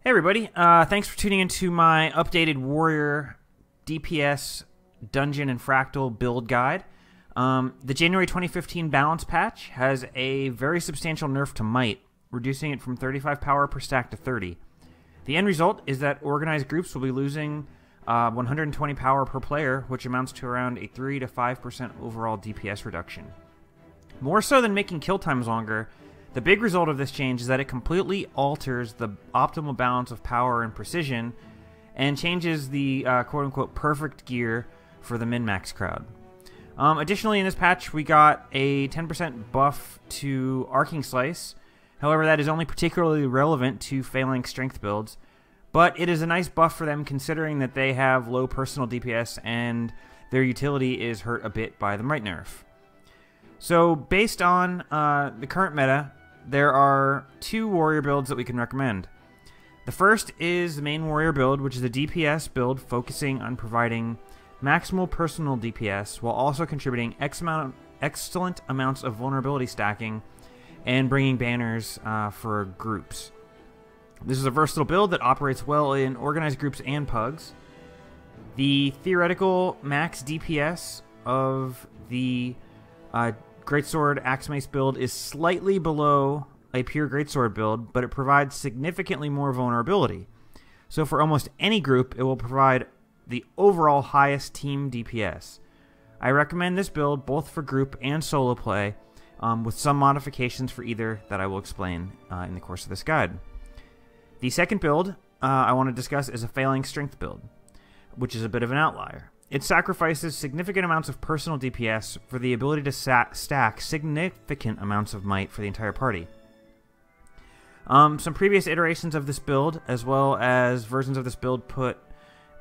Hey everybody, thanks for tuning into my updated Warrior DPS Dungeon and Fractal build guide. The January 2015 balance patch has a very substantial nerf to might, reducing it from 35 power per stack to 30. The end result is that organized groups will be losing 120 power per player, which amounts to around a 3 to 5% overall DPS reduction. More so than making kill times longer, the big result of this change is that it completely alters the optimal balance of power and precision and changes the quote-unquote perfect gear for the min-max crowd. Additionally, in this patch, we got a 10% buff to Arcing Slice. However, that is only particularly relevant to Phalanx strength builds, but it is a nice buff for them considering that they have low personal DPS and their utility is hurt a bit by the Might nerf. So, based on the current meta, there are two warrior builds that we can recommend. The first is the main warrior build, which is a DPS build focusing on providing maximal personal DPS while also contributing excellent amounts of vulnerability stacking and bringing banners for groups. This is a versatile build that operates well in organized groups and pugs. The theoretical max DPS of the Greatsword Axe Mace build is slightly below a pure Greatsword build, but it provides significantly more vulnerability. So for almost any group, it will provide the overall highest team DPS. I recommend this build both for group and solo play, with some modifications for either that I will explain in the course of this guide. The second build I want to discuss is a Phalanx strength build, which is a bit of an outlier. It sacrifices significant amounts of personal DPS for the ability to stack significant amounts of might for the entire party. Some previous iterations of this build, as well as versions of this build put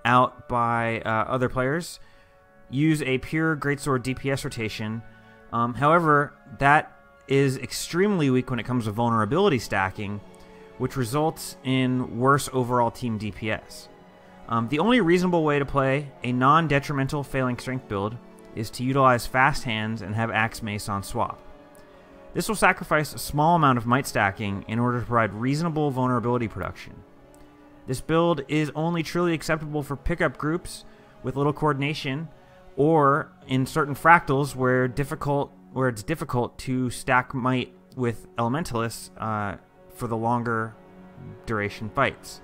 out by other players, use a pure Greatsword DPS rotation. However, that is extremely weak when it comes to vulnerability stacking, which results in worse overall team DPS. The only reasonable way to play a non-detrimental Phalanx strength build is to utilize fast hands and have Axe Mace on swap. This will sacrifice a small amount of might stacking in order to provide reasonable vulnerability production. This build is only truly acceptable for pickup groups with little coordination, or in certain fractals where it's difficult to stack might with elementalists for the longer duration fights.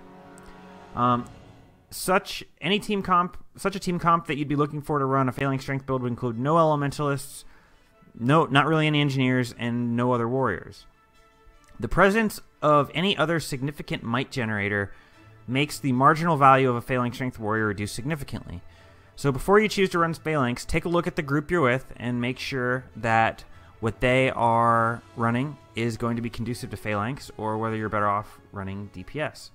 Such a team comp that you'd be looking for to run a Phalanx strength build would include no elementalists, not really any engineers, and no other warriors. The presence of any other significant might generator makes the marginal value of a Phalanx strength warrior reduce significantly. So before you choose to run Phalanx, take a look at the group you're with and make sure that what they are running is going to be conducive to Phalanx, or whether you're better off running DPS.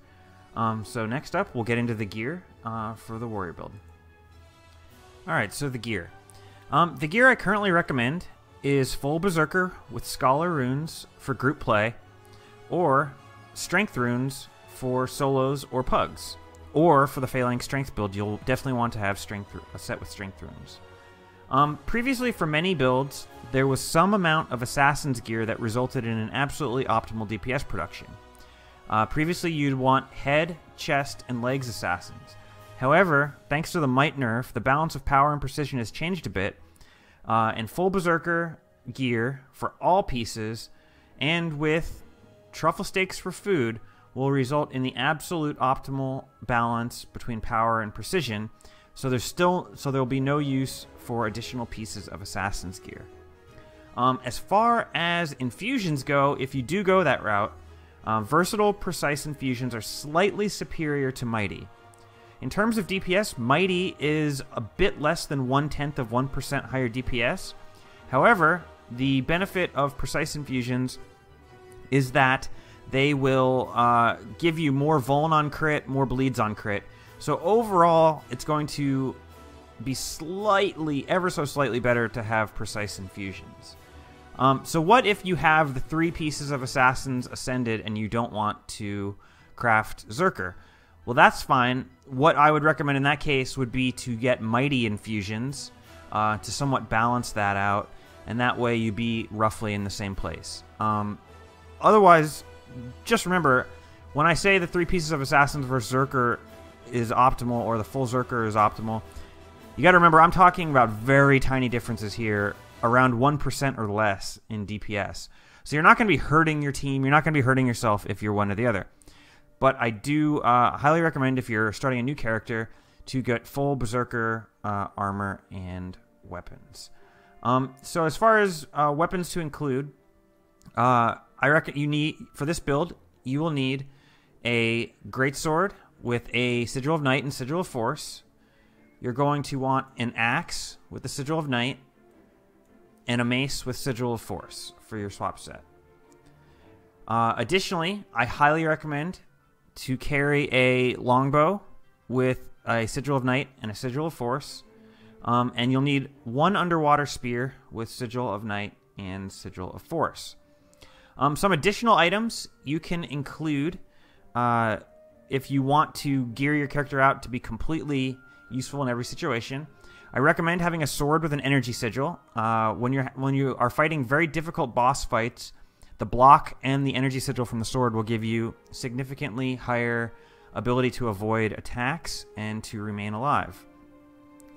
So next up, we'll get into the gear for the warrior build. Alright, so the gear. The gear I currently recommend is full Berserker with Scholar runes for group play, or Strength runes for solos or pugs. Or for the Phalanx strength build, you'll definitely want to have a set with Strength runes. Previously, for many builds, there was some amount of Assassin's gear that resulted in an absolutely optimal DPS production. Previously, you'd want head, chest, and legs assassins. However, thanks to the Might nerf, the balance of power and precision has changed a bit, and full Berserker gear for all pieces, and with truffle steaks for food, will result in the absolute optimal balance between power and precision. So there'll be no use for additional pieces of Assassin's gear. As far as infusions go, if you do go that route, versatile, precise infusions are slightly superior to Mighty. In terms of DPS, Mighty is a bit less than 1/10 of 1% higher DPS. However, the benefit of precise infusions is that they will give you more vuln on crit, more bleeds on crit. So overall, it's going to be ever so slightly better to have precise infusions. So what if you have the 3 pieces of Assassins Ascended and you don't want to craft Zerker? Well, that's fine. What I would recommend in that case would be to get Mighty infusions to somewhat balance that out, and that way you'd be roughly in the same place. Otherwise, just remember, When I say the 3 pieces of Assassins versus Zerker is optimal, or the full Zerker is optimal, you got to remember I'm talking about very tiny differences here, around 1% or less in DPS. So you're not going to be hurting your team, you're not going to be hurting yourself if you're one or the other. But I do highly recommend, if you're starting a new character, to get full Berserker armor and weapons. So as far as weapons to include, I reckon you need, for this build, you will need a greatsword with a Sigil of Night and Sigil of Force. You're going to want an axe with the Sigil of Night and a mace with Sigil of Force for your swap set. Additionally, I highly recommend to carry a longbow with a Sigil of Night and a Sigil of Force. And you'll need 1 underwater spear with Sigil of Night and Sigil of Force. Some additional items you can include if you want to gear your character out to be completely useful in every situation. I recommend having a sword with an energy sigil. When you are fighting very difficult boss fights, the block and the energy sigil from the sword will give you significantly higher ability to avoid attacks and to remain alive.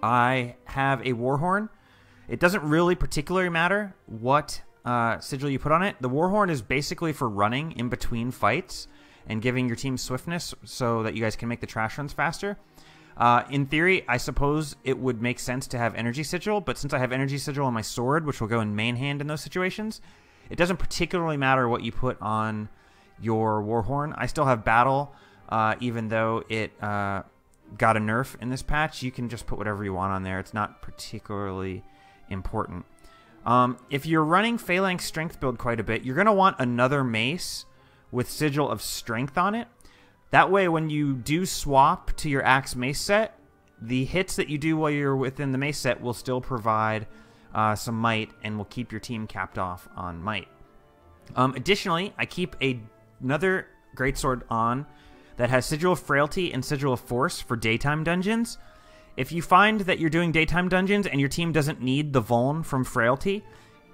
I have a Warhorn. It doesn't really particularly matter what sigil you put on it. The Warhorn is basically for running in between fights and giving your team swiftness so that you guys can make the trash runs faster. In theory, I suppose it would make sense to have Energy Sigil, but since I have Energy Sigil on my sword, which will go in main hand in those situations, it doesn't particularly matter what you put on your Warhorn. I still have Battle, even though it got a nerf in this patch. You can just put whatever you want on there. It's not particularly important. If you're running Phalanx Strength build quite a bit, you're going to want another mace with Sigil of Strength on it. That way, when you do swap to your Axe Mace set, the hits that you do while you're within the Mace set will still provide some might and will keep your team capped off on might. Additionally, I keep another Greatsword on that has Sigil of Frailty and Sigil of Force for daytime dungeons. If you find that you're doing daytime dungeons and your team doesn't need the Vuln from Frailty,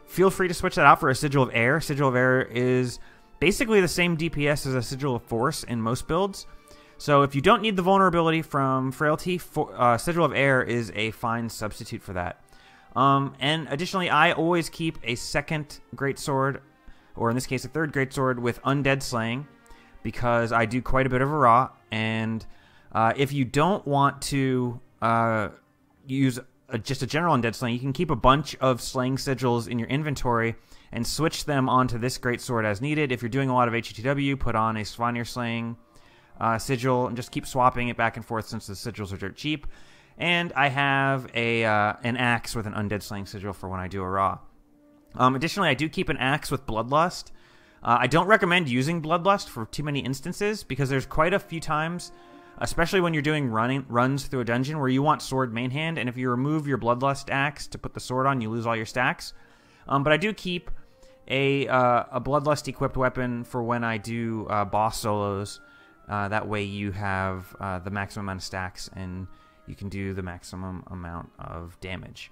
feel free to switch that out for a Sigil of Air. Sigil of Air is basically the same DPS as a Sigil of Force in most builds. So if you don't need the vulnerability from Frailty, Sigil of Air is a fine substitute for that. And additionally, I always keep a second Greatsword, or in this case a third Greatsword, with Undead Slaying, because I do quite a bit of a raw. And if you don't want to use just a general Undead Slaying, you can keep a bunch of Slaying Sigils in your inventory and switch them onto this Greatsword as needed. If you're doing a lot of HETW, put on a Svanir Slaying Sigil and just keep swapping it back and forth since the Sigils are dirt cheap. And I have an axe with an Undead Slaying Sigil for when I do a raw. Additionally, I do keep an axe with Bloodlust. I don't recommend using Bloodlust for too many instances because there's quite a few times, especially when you're doing runs through a dungeon, where you want sword main hand, and if you remove your Bloodlust axe to put the sword on, you lose all your stacks. But I do keep a Bloodlust equipped weapon for when I do boss solos. That way you have the maximum amount of stacks and you can do the maximum amount of damage.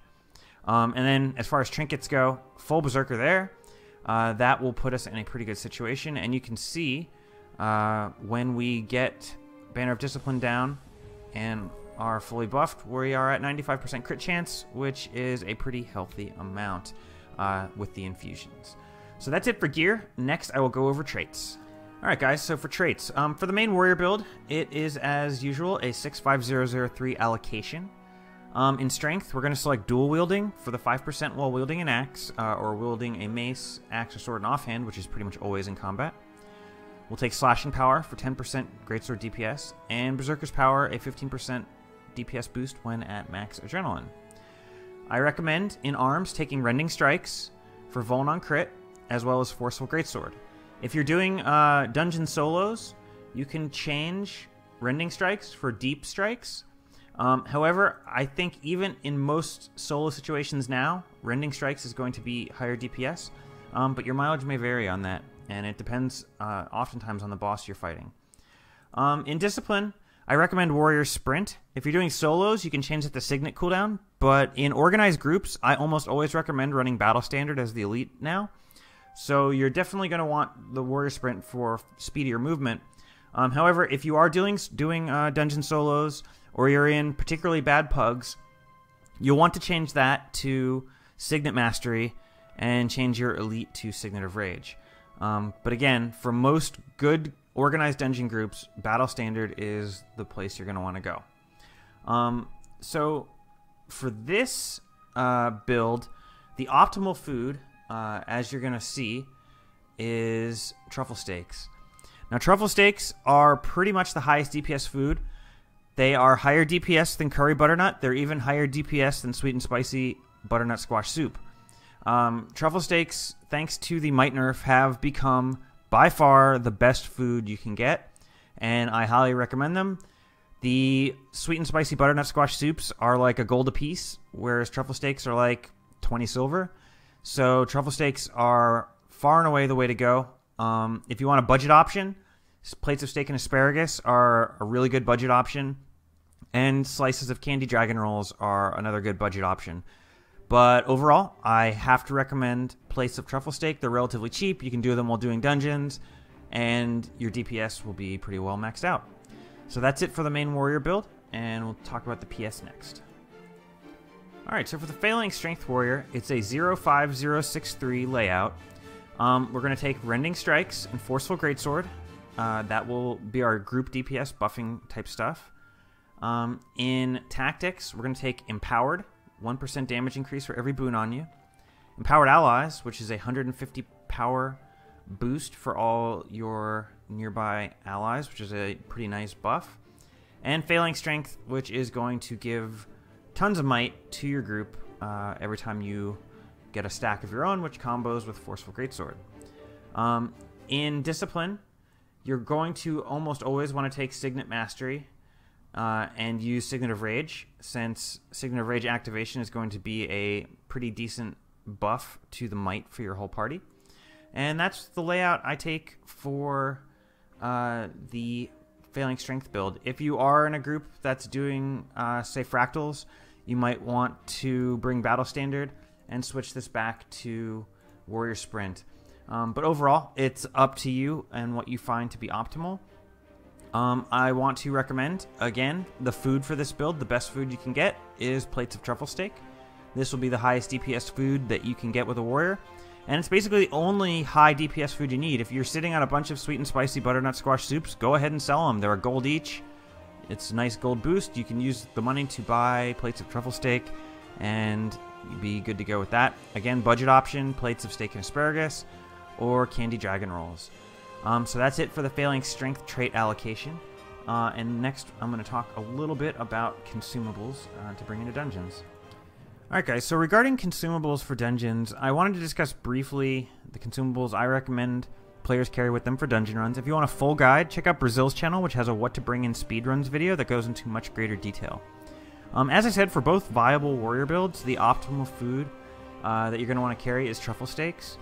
And then as far as trinkets go, full Berserker there. That will put us in a pretty good situation. And you can see when we get Banner of Discipline down and are fully buffed, we are at 95% crit chance, which is a pretty healthy amount with the infusions. So that's it for gear. Next, I will go over traits. Alright guys, so for traits, for the main warrior build, it is as usual a 65003 allocation. In strength, we're going to select dual wielding for the 5% while wielding an axe, or wielding a mace, axe, or sword in offhand, which is pretty much always in combat. We'll take slashing power for 10% greatsword DPS, and berserker's power, a 15% DPS boost when at max adrenaline. I recommend in arms taking rending strikes for vuln on crit, as well as forceful greatsword. If you're doing dungeon solos, you can change rending strikes for deep strikes. However, I think even in most solo situations now, rending strikes is going to be higher DPS, but your mileage may vary on that, and it depends oftentimes on the boss you're fighting. In discipline, I recommend warrior sprint. If you're doing solos, you can change it to signet cooldown, but in organized groups, I almost always recommend running battle standard as the elite now. So you're definitely going to want the warrior sprint for speedier movement, However, if you are doing dungeon solos, or you're in particularly bad pugs, you'll want to change that to Signet Mastery and change your Elite to Signet of Rage. But again, for most good organized dungeon groups, Battle Standard is the place you're going to want to go. So for this build, the optimal food, as you're going to see, is truffle steaks. Now, truffle steaks are pretty much the highest DPS food. They are higher DPS than curry butternut. They're even higher DPS than sweet and spicy butternut squash soup. Truffle steaks, thanks to the might nerf, have become by far the best food you can get, and I highly recommend them. The sweet and spicy butternut squash soups are like a gold a piece, whereas truffle steaks are like 20 silver. So truffle steaks are far and away the way to go. If you want a budget option, plates of steak and asparagus are a really good budget option, and slices of candy dragon rolls are another good budget option. But overall, I have to recommend plates of truffle steak. They're relatively cheap. You can do them while doing dungeons, and your DPS will be pretty well maxed out. So that's it for the main warrior build, and we'll talk about the PS next. Alright, so for the Failing Strength Warrior, it's a 05063 layout. We're going to take Rending Strikes and Forceful Greatsword. That will be our group DPS buffing type stuff. In Tactics, we're going to take Empowered, 1% damage increase for every boon on you. Empowered Allies, which is a 150 power boost for all your nearby allies, which is a pretty nice buff. And Failing Strength, which is going to give tons of might to your group every time you get a stack of your own, which combos with Forceful Greatsword. In Discipline, you're going to almost always want to take Signet Mastery and use Signet of Rage, since Signet of Rage activation is going to be a pretty decent buff to the might for your whole party. And that's the layout I take for the Failing Strength build. If you are in a group that's doing, say, Fractals, you might want to bring Battle Standard and switch this back to Warrior Sprint. But overall, it's up to you and what you find to be optimal. I want to recommend, again, the food for this build. The best food you can get is plates of truffle steak. This will be the highest DPS food that you can get with a warrior. And it's basically the only high DPS food you need. If you're sitting on a bunch of sweet and spicy butternut squash soups, go ahead and sell them. They're a gold each. It's a nice gold boost. You can use the money to buy plates of truffle steak, and you'd be good to go with that. Again, budget option, plates of steak and asparagus, or candy dragon rolls. So that's it for the Failing Strength trait allocation. And next, I'm going to talk a little bit about consumables to bring into dungeons. Alright guys, so regarding consumables for dungeons, I wanted to discuss briefly the consumables I recommend players carry with them for dungeon runs. If you want a full guide, check out Brazil's channel, which has a what to bring in speedruns video that goes into much greater detail. As I said, for both viable warrior builds, the optimal food that you're going to want to carry is truffle steaks.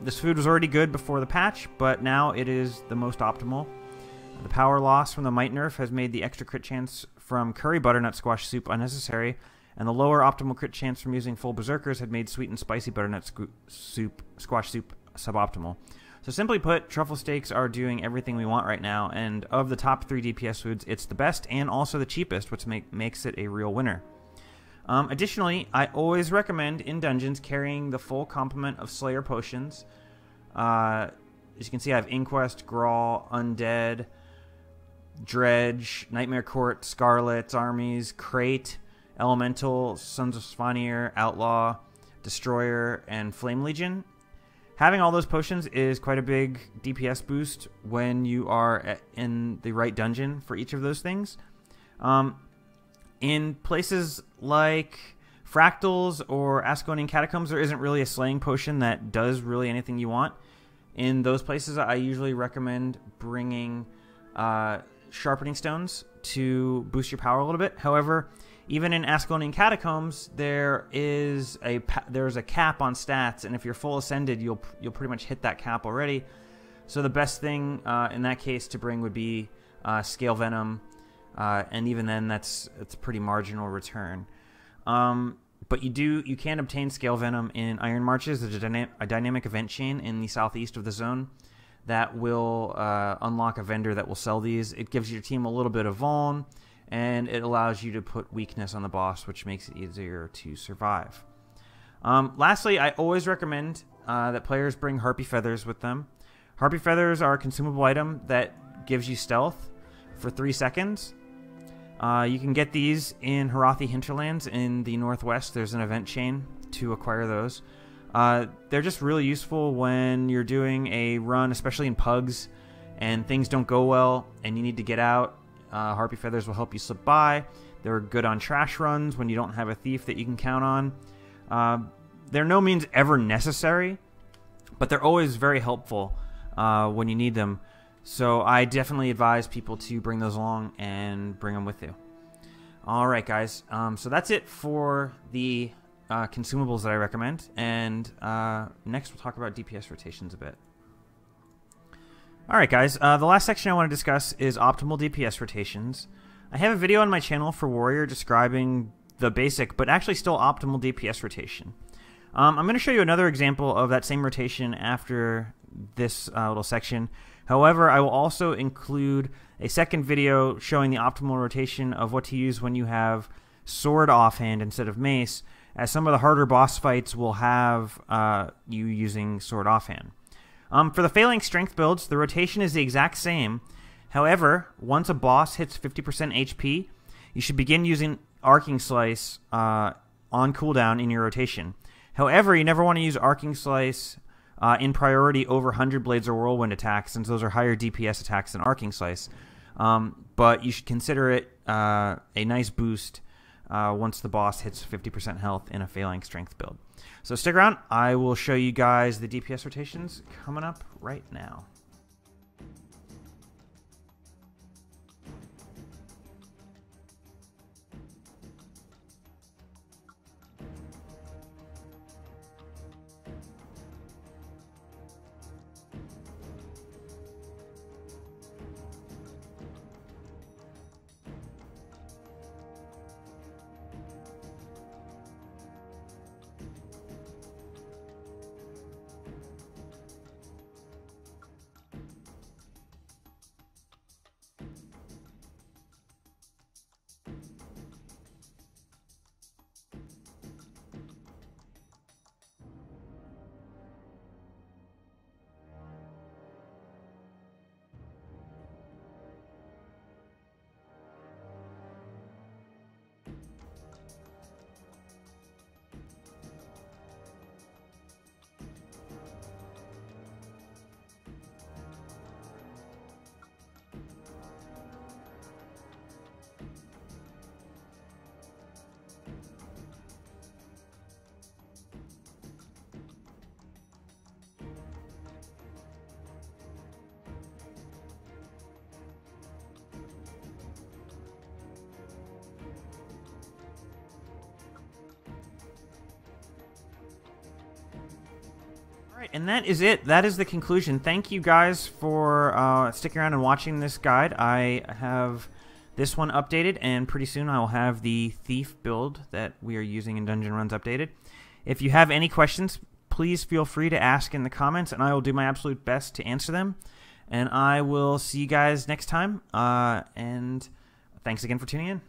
This food was already good before the patch, but now it is the most optimal. The power loss from the might nerf has made the extra crit chance from curry butternut squash soup unnecessary, and the lower optimal crit chance from using full berserkers had made sweet and spicy butternut squash soup suboptimal. So simply put, truffle steaks are doing everything we want right now, and of the top 3 DPS foods, it's the best and also the cheapest, which makes it a real winner. Additionally, I always recommend in dungeons carrying the full complement of Slayer potions. As you can see, I have Inquest, Grawl, Undead, Dredge, Nightmare Court, Scarlet's Armies, Crate, Elemental, Sons of Svanir, Outlaw, Destroyer, and Flame Legion. Having all those potions is quite a big DPS boost when you are in the right dungeon for each of those things. In places like Fractals or Asconian Catacombs, there isn't really a slaying potion that does really anything you want. In those places, I usually recommend bringing Sharpening Stones to boost your power a little bit. However, even in Asconian Catacombs, there's a cap on stats, and if you're full ascended, you'll pretty much hit that cap already. So the best thing in that case to bring would be Scale Venom, and even then, it's a pretty marginal return. But you can obtain Scale Venom in Iron Marches. There's a dynamic event chain in the southeast of the zone that will unlock a vendor that will sell these. It gives your team a little bit of vuln, and it allows you to put weakness on the boss, which makes it easier to survive. Lastly, I always recommend that players bring Harpy Feathers with them. Harpy Feathers are a consumable item that gives you stealth for 3 seconds. You can get these in Harathi Hinterlands in the northwest. There's an event chain to acquire those. They're just really useful when you're doing a run, especially in pugs, and things don't go well and you need to get out. Harpy Feathers will help you slip by. They're good on trash runs when you don't have a thief that you can count on. They're no means ever necessary, but they're always very helpful when you need them. So I definitely advise people to bring those along and bring them with you. Alright guys, so that's it for the consumables that I recommend, and next we'll talk about DPS rotations a bit. Alright guys, the last section I want to discuss is optimal DPS rotations. I have a video on my channel for Warrior describing the basic, but actually still optimal DPS rotation. I'm going to show you another example of that same rotation after this little section. However, I will also include a second video showing the optimal rotation of what to use when you have sword offhand instead of mace, as some of the harder boss fights will have you using sword offhand. For the failing strength builds, the rotation is the exact same. However, once a boss hits 50% HP, you should begin using Arcing Slice on cooldown in your rotation. However, you never want to use Arcing Slice in priority over 100 Blades or Whirlwind attacks, since those are higher DPS attacks than Arcing Slice. But you should consider it a nice boost once the boss hits 50% health in a failing strength build. So stick around. I will show you guys the DPS rotations coming up right now. Alright, and that is it. That is the conclusion. Thank you guys for sticking around and watching this guide. I have this one updated, and pretty soon I will have the Thief build that we are using in Dungeon Runs updated. If you have any questions, please feel free to ask in the comments, and I will do my absolute best to answer them. And I will see you guys next time, and thanks again for tuning in.